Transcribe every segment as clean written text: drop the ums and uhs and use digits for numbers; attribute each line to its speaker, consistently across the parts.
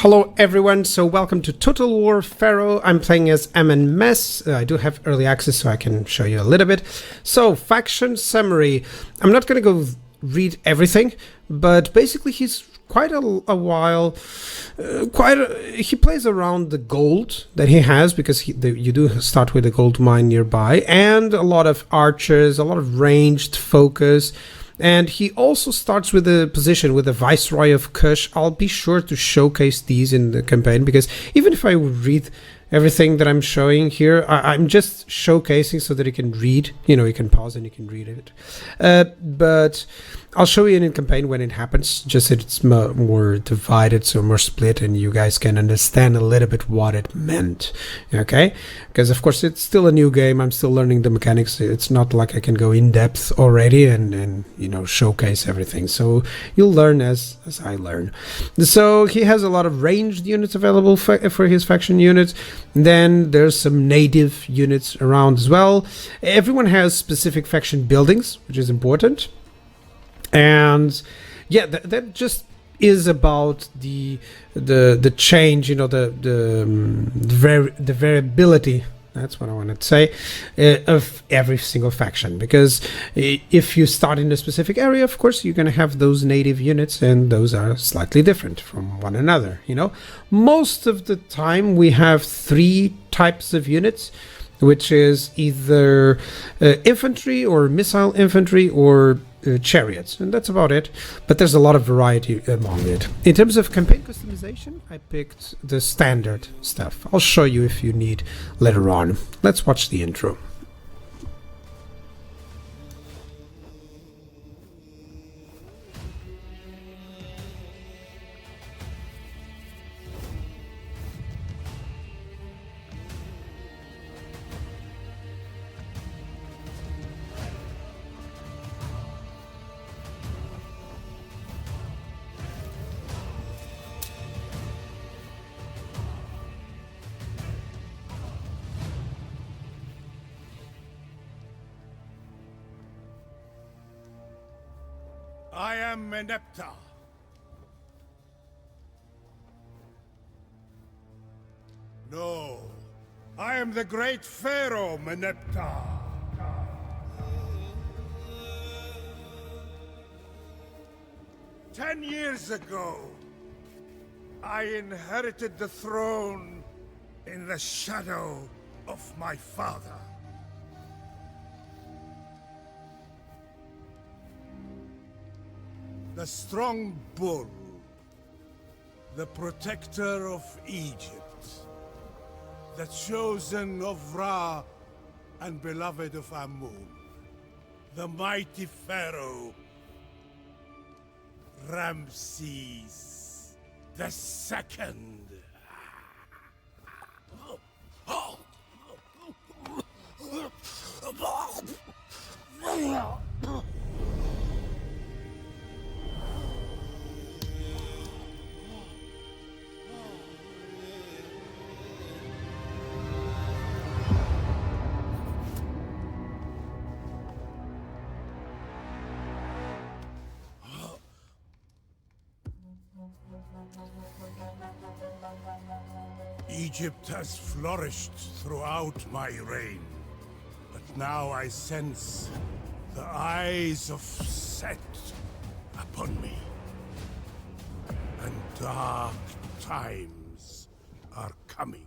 Speaker 1: Hello everyone, so welcome to Total War Pharaoh. I'm playing as Amenmesse. I do have early access so I can show you a little bit. So, faction summary. I'm not going to go read everything, but basically he's quite a while, he plays around the gold that he has, because you do start with a gold mine nearby, and a lot of archers, a lot of ranged focus. And he also starts with a position with the Viceroy of Kush. I'll be sure to showcase these in the campaign, because even if I read everything that I'm showing here, I'm just showcasing so that you can read. You know, you can pause and you can read it. But I'll show you in campaign when it happens, just that it's more divided, so more split, and you guys can understand a little bit what it meant, okay? Because of course it's still a new game, I'm still learning the mechanics. It's not like I can go in depth already and you know, showcase everything. So you'll learn as I learn. So he has a lot of ranged units available for his faction units. Then there's some native units around as well. Everyone has specific faction buildings, which is important. And yeah, that just is about the change, you know, the variability. That's what I wanted to say, of every single faction. Because if you start in a specific area, of course, you're going to have those native units, and those are slightly different from one another, you know. Most of the time, we have three types of units, which is either infantry or missile infantry or chariots, and that's about it. But there's a lot of variety among it. In terms of campaign customization, I picked the standard stuff. I'll show you if you need later on. Let's watch the intro.
Speaker 2: I am Meneptah. No, I am the great Pharaoh Meneptah. 10 years ago, I inherited the throne in the shadow of my father. The strong bull, the protector of Egypt, the chosen of Ra and beloved of Amun, the mighty Pharaoh, Ramses the Second. Egypt has flourished throughout my reign, but now I sense the eyes of Set upon me, and dark times are coming.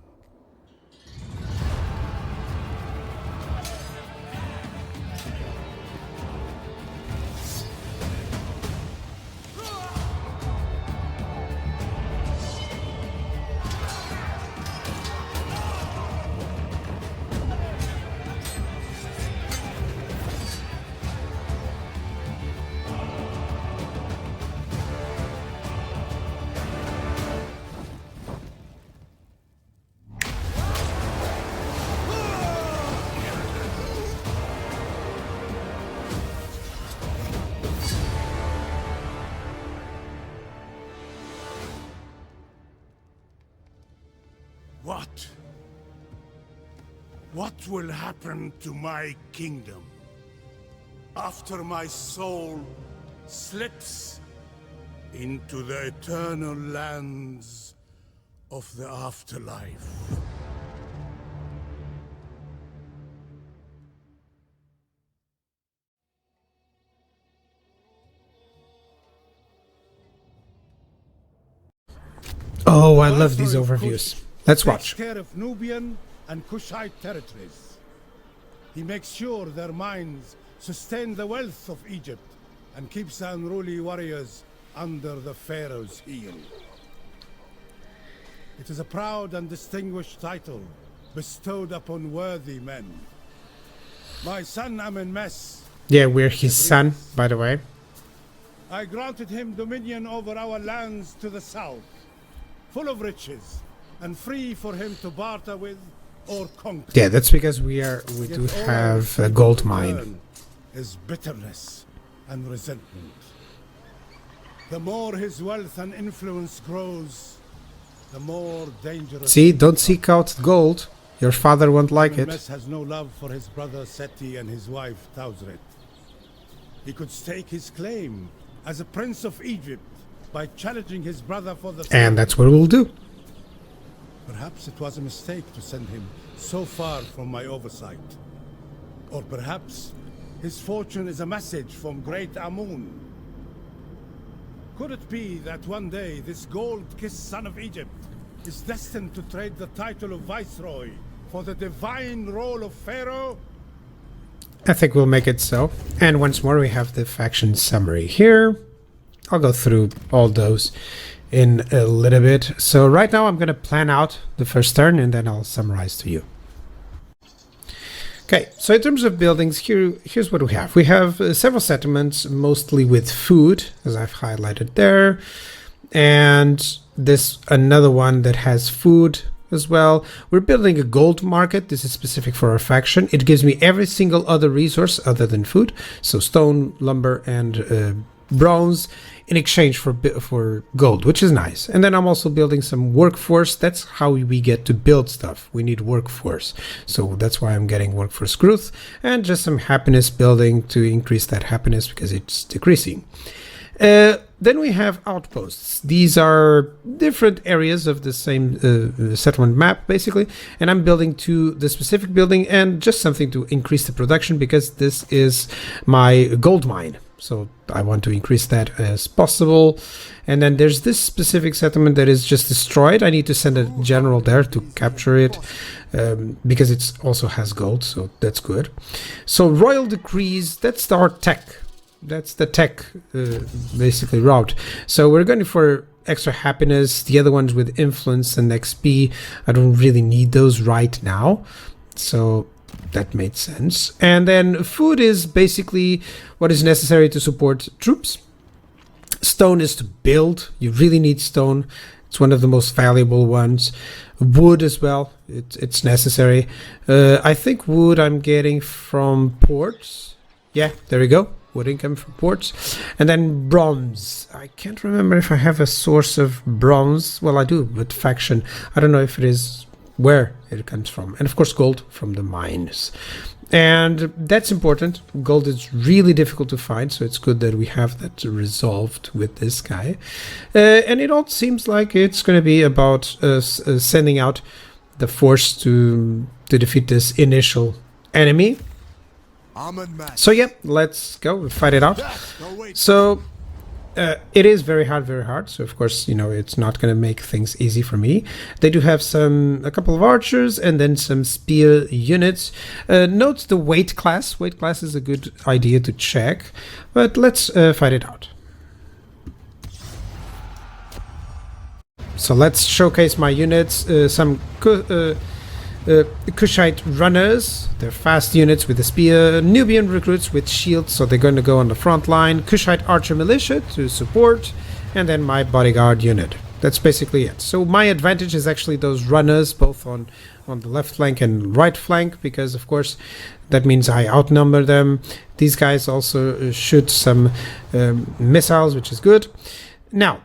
Speaker 2: What will happen to my kingdom after my soul slips into the eternal lands of the afterlife.
Speaker 1: Oh, I love these overviews. Let's watch.
Speaker 2: Takes care of Nubian and Kushite territories. He makes sure their mines sustain the wealth of Egypt and keeps the unruly warriors under the Pharaoh's heel. It is a proud and distinguished title bestowed upon worthy men. My son Amenmesse,
Speaker 1: Yeah, we're his son, by the way.
Speaker 2: I granted him dominion over our lands to the south, full of riches, and free for him to barter with or conquer.
Speaker 1: Yeah, that's because we do
Speaker 2: Yet all
Speaker 1: have
Speaker 2: I
Speaker 1: a gold
Speaker 2: see in
Speaker 1: mine.
Speaker 2: return is bitterness and resentment. The more his wealth and influence grows, the more dangerous.
Speaker 1: See, don't seek out gold. Your father won't like it.
Speaker 2: Amenmesse has no love for his brother Seti and his wife Tausret. He could stake his claim as a prince of Egypt by challenging his brother for the throne.
Speaker 1: And that's what we'll do.
Speaker 2: Perhaps it was a mistake to send him so far from my oversight. Or perhaps his fortune is a message from great Amun. Could it be that one day this gold-kissed son of Egypt is destined to trade the title of Viceroy for the divine role of Pharaoh?
Speaker 1: I think we'll make it so. And once more, we have the faction summary here. I'll go through all those in a little bit. So right now I'm going to plan out the first turn and then I'll summarize to you. Okay, so in terms of buildings, here's what we have. We have several settlements, mostly with food, as I've highlighted there. And this another one that has food as well. We're building a gold market. This is specific for our faction. It gives me every single other resource other than food. So stone, lumber, and bronze in exchange for gold, which is nice. And then I'm also building some workforce. That's how we get to build stuff. We need workforce. So that's why I'm getting workforce growth and just some happiness building to increase that happiness because it's decreasing. Then we have outposts. These are different areas of the same settlement map, basically. And I'm building to the specific building and just something to increase the production because this is my gold mine. So I want to increase that as possible. And then there's this specific settlement that is just destroyed. I need to send a general there to capture it because it also has gold. So that's good. So royal decrees, that's our tech. That's the tech basically route. So we're going for extra happiness. The other ones with influence and XP, I don't really need those right now. So that made sense. And then food is basically what is necessary to support troops. Stone is to build. You really need stone. It's one of the most valuable ones. Wood as well. It's necessary. I think wood I'm getting from ports. Yeah, there we go. Wood income from ports. And then bronze. I can't remember if I have a source of bronze. Well, I do, but faction. I don't know if it is where it comes from. And of course, gold from the mines. And that's important. Gold is really difficult to find, so it's good that we have that resolved with this guy. And it all seems like it's going to be about sending out the force to defeat this initial enemy. So yeah, let's go fight it out. So it is very hard. So of course, you know, it's not going to make things easy for me. They do have a couple of archers and then some spear units. Note the weight class. Weight class is a good idea to check, but let's fight it out. So let's showcase my units. Some Kushite runners, they're fast units with a spear. Nubian recruits with shields, so they're going to go on the front line. Kushite archer militia to support, and then my bodyguard unit. That's basically it. So my advantage is actually those runners, both on the left flank and right flank, because of course that means I outnumber them. These guys also shoot some missiles, which is good. Now,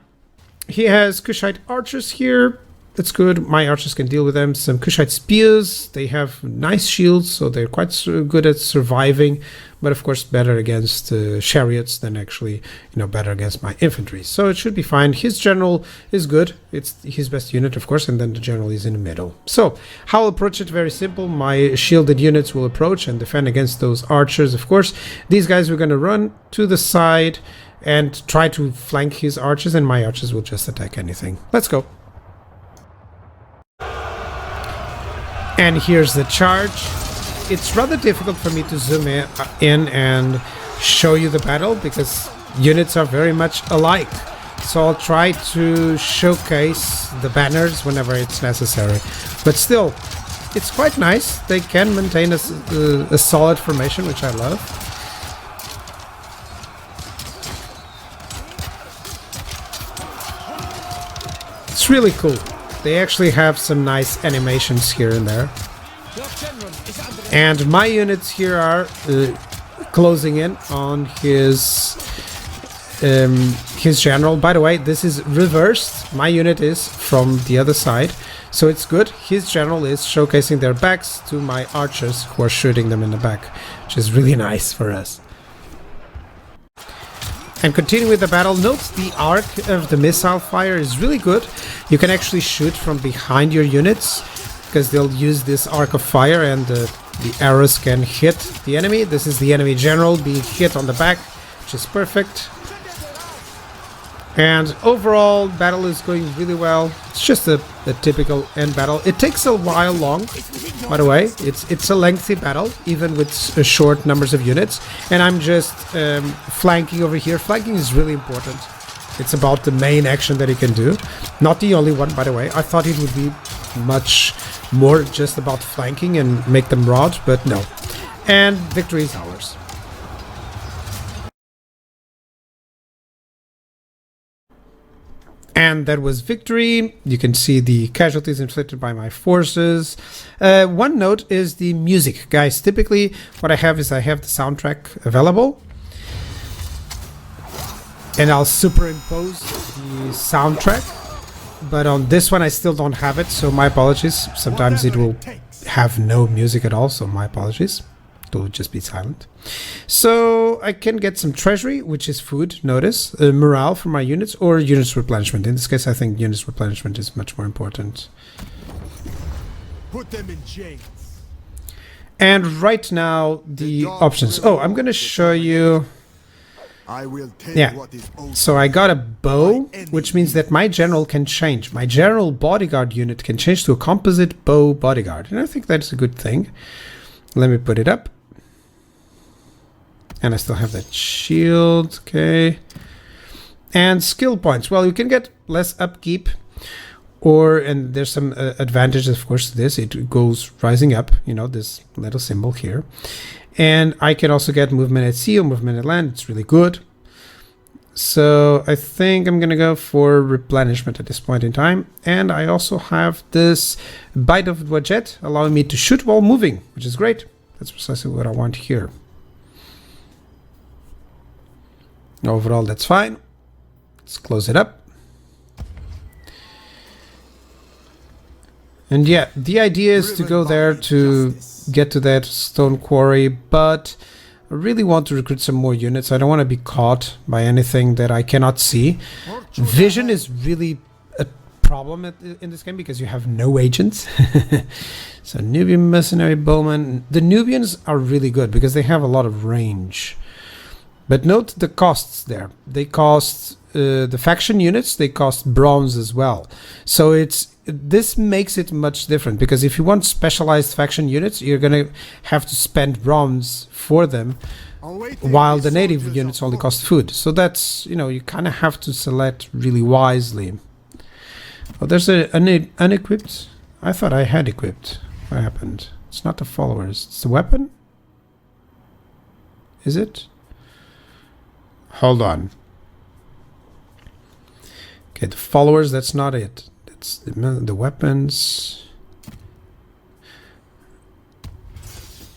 Speaker 1: he has Kushite archers here. that's good. My archers can deal with them. Some Kushite spears. They have nice shields, so they're quite good at surviving. But of course, better against chariots than actually, better against my infantry. So it should be fine. His general is good. It's his best unit, of course, and then the general is in the middle. So how I'll approach it, very simple. My shielded units will approach and defend against those archers, of course. These guys are going to run to the side and try to flank his archers, and my archers will just attack anything. Let's go. And here's the charge. It's rather difficult for me to zoom in and show you the battle because units are very much alike. So I'll try to showcase the banners whenever it's necessary. But still, it's quite nice. They can maintain a solid formation, which I love. It's really cool. They actually have some nice animations here and there. And my units here are closing in on his general. By the way, this is reversed. My unit is from the other side, so it's good. His general is showcasing their backs to my archers who are shooting them in the back, which is really nice for us. And continuing with the battle, note the arc of the missile fire is really good. You can actually shoot from behind your units because they'll use this arc of fire and the arrows can hit the enemy. This is the enemy general being hit on the back, which is perfect. And overall, battle is going really well. It's just a typical end battle. It takes a while long, by the way. It's a lengthy battle, even with short numbers of units. And I'm just flanking over here. Flanking is really important. It's about the main action that he can do. Not the only one, by the way. I thought it would be much more just about flanking and make them rot, but no. And victory is ours. And that was victory. You can see the casualties inflicted by my forces. One note is the music, guys. Typically, what I have is I have the soundtrack available. And I'll superimpose the soundtrack. But on this one, I still don't have it, so my apologies. Sometimes it will have no music at all, so my apologies. It will just be silent. So I can get some treasury, which is food, notice, morale for my units, or units replenishment. In this case, I think units replenishment is much more important.
Speaker 3: Put them in chains.
Speaker 1: And right now, the options. Oh, I'm going to show you. Yeah, so I got a bow, which means that my general can change. My general bodyguard unit can change to a composite bow bodyguard. And I think that's a good thing. Let me put it up. And I still have that shield, okay. And skill points. Well, you can get less upkeep, and there's some advantages, of course, to this. It goes rising up, this little symbol here. And I can also get movement at sea or movement at land. It's really good. So I think I'm going to go for replenishment at this point in time. And I also have this bite of the jet, allowing me to shoot while moving, which is great. That's precisely what I want here. Overall, that's fine. Let's close it up. And yeah, the idea is to go there to get to that stone quarry, but I really want to recruit some more units. I don't want to be caught by anything that I cannot see. Vision is really a problem in this game because you have no agents. So Nubian mercenary bowmen. The Nubians are really good because they have a lot of range. But note the costs there. They cost the faction units, they cost bronze as well. So this makes it much different because if you want specialized faction units, you're going to have to spend bronze for them, while the native units only cost food. So that's, you kind of have to select really wisely. Oh, there's an unequipped. I thought I had equipped. What happened? It's not the followers. It's the weapon? Is it? Hold on. Okay, the followers, that's not it. That's the weapons.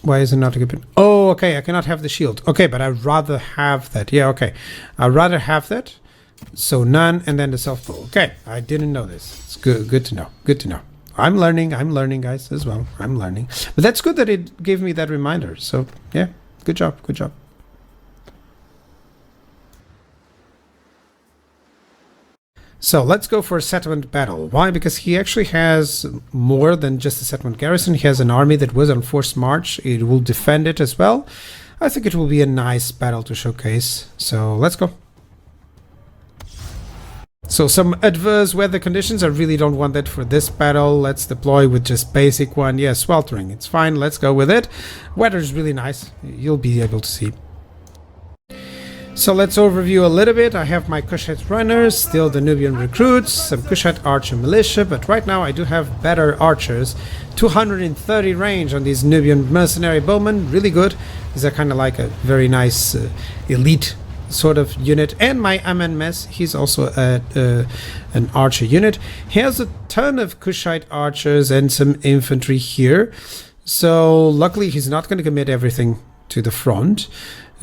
Speaker 1: Why is it not equipped? Oh, okay, I cannot have the shield. Okay, but I'd rather have that. Yeah, okay. I'd rather have that. So none, and then the self-pull. Okay, I didn't know this. It's good to know. Good to know. I'm learning, guys, as well. I'm learning. But that's good that it gave me that reminder. So, yeah, good job, good job. So let's go for a settlement battle. Why? Because he actually has more than just a settlement garrison. He has an army that was on forced march. It will defend it as well. I think it will be a nice battle to showcase. So let's go. So some adverse weather conditions. I really don't want that for this battle. Let's deploy with just basic one. Yeah, sweltering. It's fine. Let's go with it. Weather is really nice. You'll be able to see. So let's overview a little bit. I have my Kushite runners, still the Nubian recruits, some Kushite archer militia, but right now I do have better archers. 230 range on these Nubian mercenary bowmen, really good. These are kind of like a very nice elite sort of unit. And my Amenmesse, he's also an archer unit. He has a ton of Kushite archers and some infantry here. So luckily he's not going to commit everything to the front.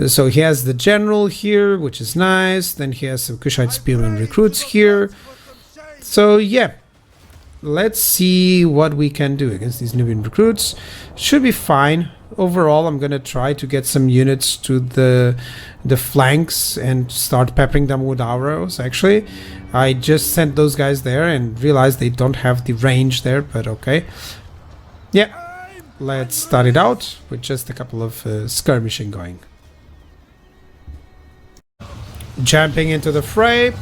Speaker 1: So he has the general here, which is nice. Then he has some Kushite spearmen recruits here. So yeah, let's see what we can do against these Nubian recruits. Should be fine. Overall, I'm going to try to get some units to the flanks and start peppering them with arrows. Actually, I just sent those guys there and realized they don't have the range there, but okay. Yeah, let's start it out with just a couple of skirmishing going. Jumping into the fray.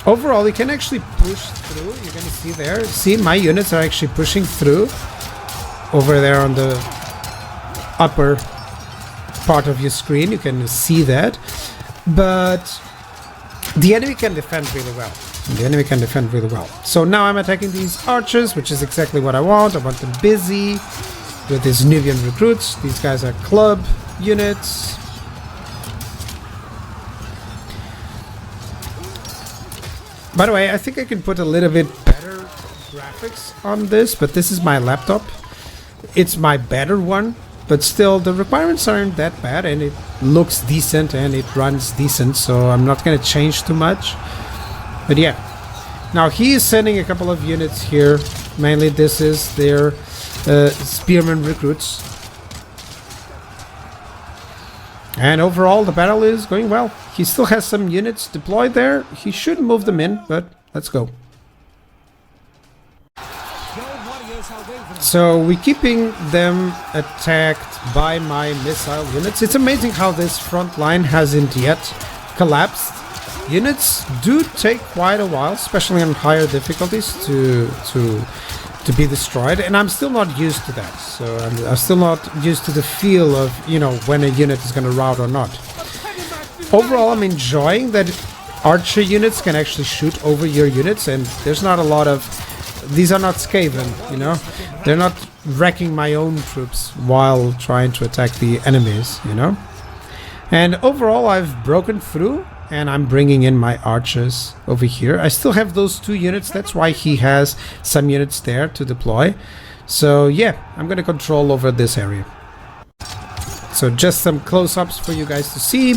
Speaker 1: Overall, you can actually push through. You're going to see there. See, my units are actually pushing through over there on the upper part of your screen. You can see that. But the enemy can defend really well. The enemy can defend really well. So now I'm attacking these archers, which is exactly what I want. I want them busy with these Nubian recruits. These guys are club units. By the way, I think I can put a little bit better graphics on this, but this is my laptop. It's my better one, but still the requirements aren't that bad and it looks decent and it runs decent, so I'm not going to change too much. But yeah, now he is sending a couple of units here. Mainly this is their spearmen recruits. And overall, the battle is going well. He still has some units deployed there. He should move them in, but let's go. So we're keeping them attacked by my missile units. It's amazing how this front line hasn't yet collapsed. Units do take quite a while, especially on higher difficulties, to be destroyed, and I'm still not used to that. So I'm still not used to the feel of, you know, when a unit is going to rout or not. Overall, I'm enjoying that archer units can actually shoot over your units, and there's not a lot of... These are not Skaven, you know? They're not wrecking my own troops while trying to attack the enemies, you know? And overall, I've broken through, and I'm bringing in my archers over here. I still have those 2 units. That's why he has some units there to deploy. So yeah, I'm going to control over this area. So just some close-ups for you guys to see.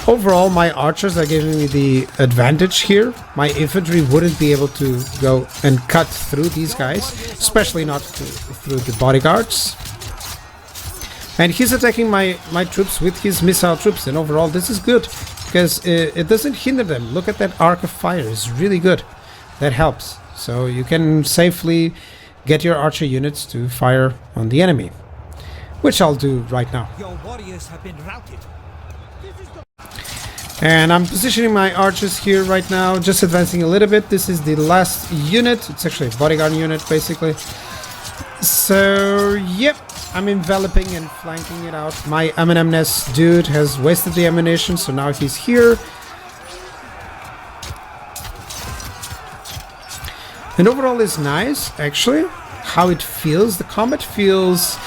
Speaker 1: Overall, my archers are giving me the advantage here. My infantry wouldn't be able to go and cut through these guys, especially not through the bodyguards. And he's attacking my troops with his missile troops, and overall this is good because it doesn't hinder them. Look at that arc of fire, it's really good. That helps. So you can safely get your archer units to fire on the enemy, which I'll do right now.
Speaker 4: Your warriors have been routed.
Speaker 1: And I'm positioning my archers here right now, just advancing a little bit. This is the last unit. It's actually a bodyguard unit, basically. So, yep, I'm enveloping and flanking it out. My Amenmesse dude has wasted the ammunition, so now he's here. And overall is nice, actually, how it feels. The combat feels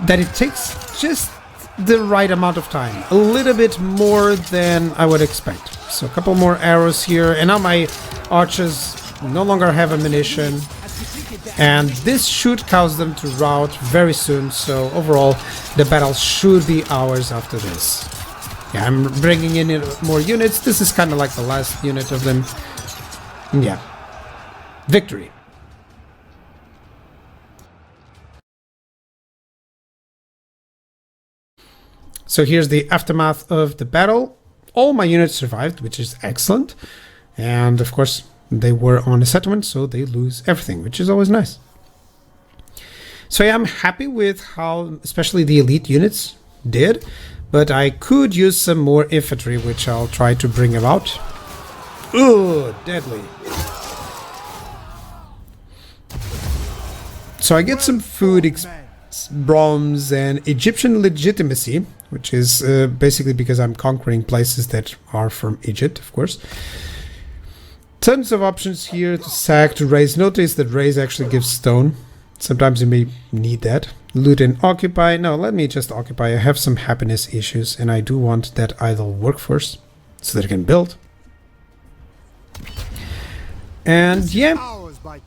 Speaker 1: that it takes just the right amount of time, a little bit more than I would expect. So a couple more arrows here, and now my archers no longer have ammunition, and this should cause them to rout very soon. So overall the battle should be ours after this. Yeah, I'm bringing in more units. This is kind of like the last unit of them. Yeah. Victory. So here's the aftermath of the battle. All my units survived, which is excellent. And of course, they were on a settlement, so they lose everything, which is always nice. So yeah, I'm happy with how especially the elite units did, but I could use some more infantry, which I'll try to bring about. Ugh, deadly. So I get some food, bronze, and Egyptian legitimacy, which is basically because I'm conquering places that are from Egypt, of course. Tons of options here to sack, to raise. Notice that raise actually gives stone. Sometimes you may need that. Loot and occupy. No, let me just occupy. I have some happiness issues, and I do want that idle workforce so that I can build. And yeah,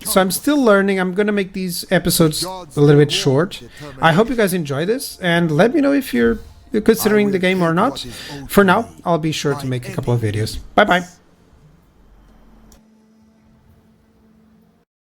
Speaker 1: so I'm still learning. I'm gonna make these episodes a little bit short. I hope you guys enjoy this, and let me know if you're considering the game or not. For now, I'll be sure to make a couple of videos. Bye bye.